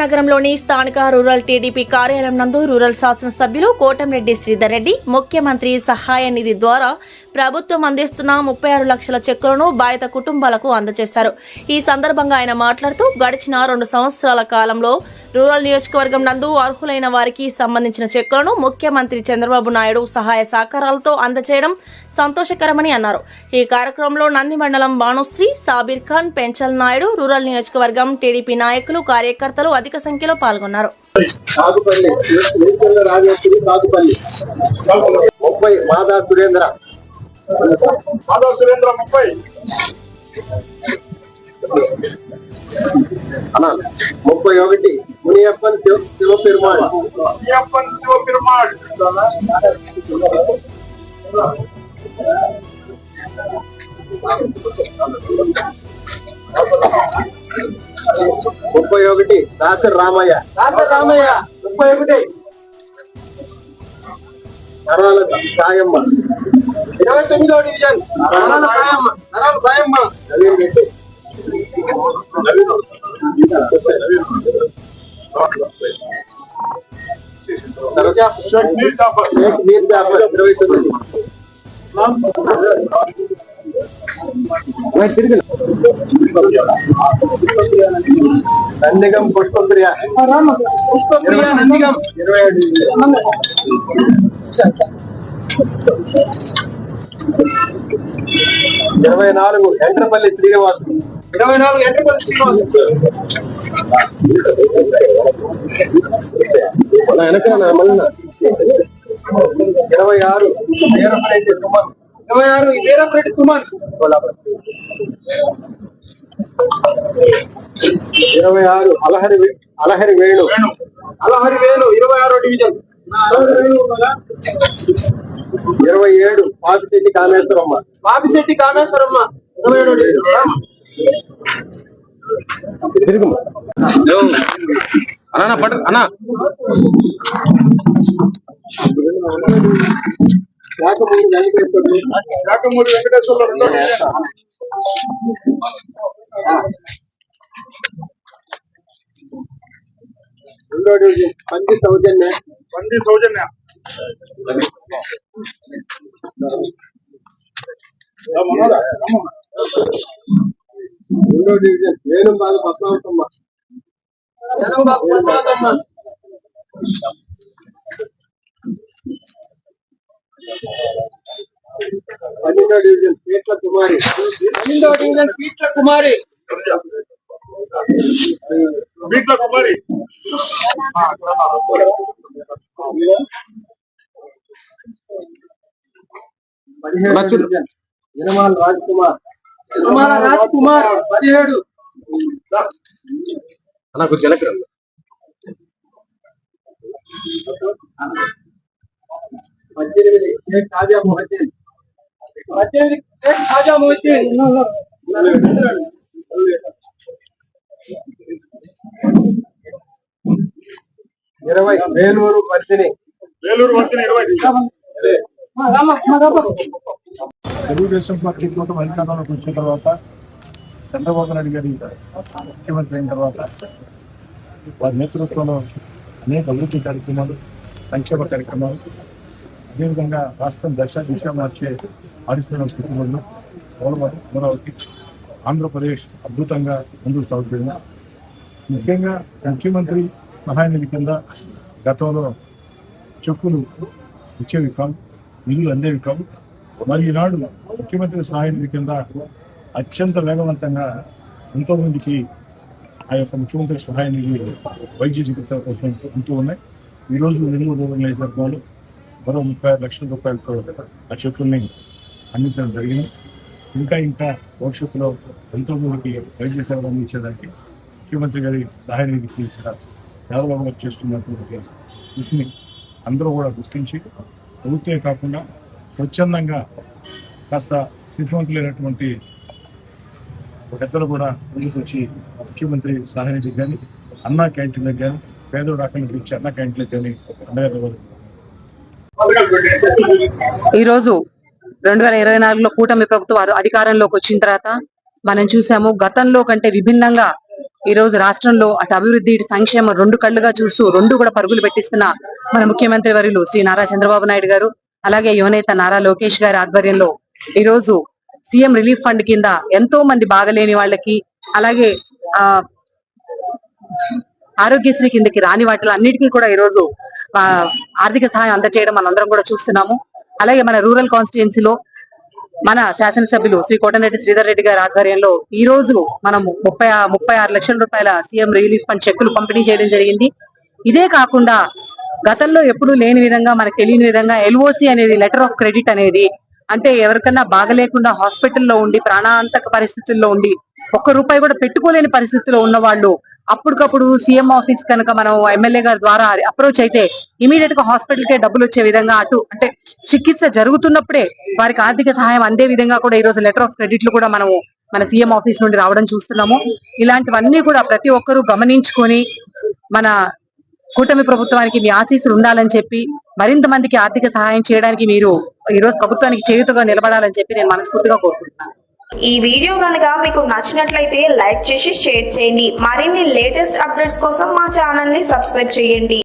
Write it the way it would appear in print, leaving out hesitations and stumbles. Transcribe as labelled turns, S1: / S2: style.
S1: నగరంలోని స్థానిక rural TDP కార్యాలయం నందు రూరల్ శాసనసభ్యులు కోటంరెడ్డి శ్రీధర్ రెడ్డి ముఖ్యమంత్రి సహాయ నిధి ద్వారా ప్రభుత్వం అందిస్తున్న 36 లక్షల చెక్కులను బాధిత కుటుంబాలకు అందజేశారు. ఈ సందర్భంగా ఆయన మాట్లాడుతూ గడిచిన 2 సంవత్సరాల కాలంలో రూరల్ నియోజకవర్గం నందు అర్హులైన వారికి సంబంధించిన చెక్కులను ముఖ్యమంత్రి చంద్రబాబు నాయుడు సహాయ సహకారాలతో అందజేయడం సంతోషకరమని అన్నారు. ఈ కార్యక్రమంలో నంది మండలం భానుశ్రీ, సాబీర్ ఖాన్, పెంచల్ నాయుడు, రూరల్ నియోజకవర్గం టీడీపీ నాయకులు, కార్యకర్తలు అధిక సంఖ్యలో పాల్గొన్నారు.
S2: మునియప్పన్ శివపెరుమాళ్ 31 దాసర్ రామయ్య 31 నరాల సాయమ్మ 29వ డివిజన్ నరాల సాయమ్మ నందిగం పుష్పప్రియ నందిగం 24 ఎంట్రపల్లి శ్రీనివాస్ 24 ఎంట్రపల్లి శ్రీనివాస్ వెనక 26 వీరపరెడ్డి సుమన్ 26 వీరపరెడ్డి సుమన్ 26 అలహరి వేణు 26వ డివిజన్ 27 పాపిశెట్టి కామేశ్వరమ్మ 27వ డివిజన్ అన్నా శాఖమూరి వెంకటేశ్వర్లు రెండో డివిజన్ పంది సౌజన్య రెండో డివిజన్ వేణుబాబు పద్మావతమ్మ 12వ డివిజన్ పీట్ల కుమారి 17వ డివిజన్ యనమాల రాజ్ కుమార్ 17 నాకు జలకరం 18 షేక్ ఖాజా మొహద్దీన్ 20 వేలూరు వర్ధిని 20
S3: తెలుగుదేశం పార్టీ కూటమి అధికారంలోకి వచ్చిన తర్వాత చంద్రబాబు నాయుడు గారి ముఖ్యమంత్రి అయిన తర్వాత వారి నేతృత్వంలో అనేక అభివృద్ధి కార్యక్రమాలు, సంక్షేమ కార్యక్రమాలు, అదేవిధంగా రాష్ట్రం దిశ మార్చే పారిశ్రామిక పెట్టుబడులు, పోలవరం, అమరావతి, ఆంధ్రప్రదేశ్ అద్భుతంగా ముందుకు సాగుతుంది. ముఖ్యంగా ముఖ్యమంత్రి సహాయ నిధి కింద గతంలో చెక్కులు ఇచ్చేవి కాదు, నిధులు అందేవి కాదు. మరి ఈనాడు ముఖ్యమంత్రి సహాయ నిధి కింద అత్యంత వేగవంతంగా ఎంతోమందికి ఆ యొక్క ముఖ్యమంత్రి సహాయ నిధి వైద్య చికిత్సల కోసం ఉంటూ ఉన్నాయి. ఈరోజు నెల్లూరు రూరల్ నియోజకవర్గంలో మరో 36 లక్షల రూపాయలతో ఆ చెక్కుల్ని అందించడం జరిగింది. ఇంకా భవిష్యత్తులో ఎంతోమందికి వైద్య సేవలు అందించడానికి ముఖ్యమంత్రి గారి సహాయ నిధికి సేవలు చేస్తున్నటువంటి కృషిని అందరూ కూడా గుర్తించి ప్రభుత్వమే కాకుండా స్వచ్ఛందంగా కాస్త స్థితివంతులైనటువంటి పెద్దలు కూడా ముందుకు వచ్చి ముఖ్యమంత్రి సహాయ నిధికి కానీ, అన్నా క్యాంటీన్లకు కానీ, పేదోడు ఆకలి పిలిచి అన్నా క్యాంటీన్లకు కానీ అందజేయగలరు.
S4: ఈరోజు 2024లో కూటమి ప్రభుత్వం అధికారంలోకి వచ్చిన తర్వాత మనం చూసాము, గతంలో కంటే విభిన్నంగా ఈ రోజు రాష్ట్రంలో అటు అభివృద్ధి ఇటు సంక్షేమం రెండు కళ్ళుగా చూస్తూ రెండు కూడా పరుగులు పెట్టిస్తున్న మన ముఖ్యమంత్రి వర్యులు శ్రీ నారా చంద్రబాబు నాయుడు గారు, అలాగే యువనేత నారా లోకేష్ గారి ఆధ్వర్యంలో ఈ రోజు సీఎం రిలీఫ్ ఫండ్ కింద ఎంతో మంది బాగలేని వాళ్ళకి, అలాగే ఆరోగ్యశ్రీ కిందకి రాని వాటిలో అన్నిటికీ కూడా ఈ రోజు ఆర్థిక సహాయం అందజేయడం మనందరం కూడా చూస్తున్నాము. అలాగే మన రూరల్ కాన్స్టిట్యున్సీలో మన శాసనసభ్యులు శ్రీ కోటమిరెడ్డి శ్రీధర్ రెడ్డి గారి ఆధ్వర్యంలో ఈ రోజు మనం 36 లక్షల రూపాయల సీఎం రిలీఫ్ ఫండ్ చెక్కులు పంపిణీ చేయడం జరిగింది. ఇదే కాకుండా గతంలో ఎప్పుడూ లేని విధంగా, మనకు తెలియని విధంగా LOC అనేది లెటర్ ఆఫ్ క్రెడిట్ అనేది, అంటే ఎవరికన్నా బాగలేకుండా హాస్పిటల్లో ఉండి ప్రాణాంతక పరిస్థితుల్లో ఉండి ఒక్క రూపాయి కూడా పెట్టుకోలేని పరిస్థితిలో ఉన్న వాళ్ళు అప్పటికప్పుడు సీఎం ఆఫీస్ కనుక మనం ఎమ్మెల్యే గారి ద్వారా అప్రోచ్ అయితే ఇమీడియట్ గా హాస్పిటల్ కే డబ్బులు వచ్చే విధంగా, అటు అంటే చికిత్స జరుగుతున్నప్పుడే వారికి ఆర్థిక సహాయం అందే విధంగా కూడా ఈ రోజు లెటర్ ఆఫ్ క్రెడిట్లు కూడా మనము మన సీఎం ఆఫీస్ నుండి రావడం చూస్తున్నాము. ఇలాంటివన్నీ కూడా ప్రతి ఒక్కరూ గమనించుకొని మన కూటమి ప్రభుత్వానికి మీ ఆశీస్సులు ఉండాలని చెప్పి, మరింత మందికి ఆర్థిక సహాయం చేయడానికి మీరు ఈ రోజు ప్రభుత్వానికి చేయూతగా నిలబడాలని చెప్పి నేను మనస్ఫూర్తిగా కోరుకుంటున్నాను.
S5: ఈ వీడియో గనుక మీకు నచ్చినట్లయితే లైక్ చేసి షేర్ చేయండి. మరిన్ని లేటెస్ట్ అప్డేట్స్ కోసం మా ఛానల్ ని సబ్స్క్రైబ్ చేయండి.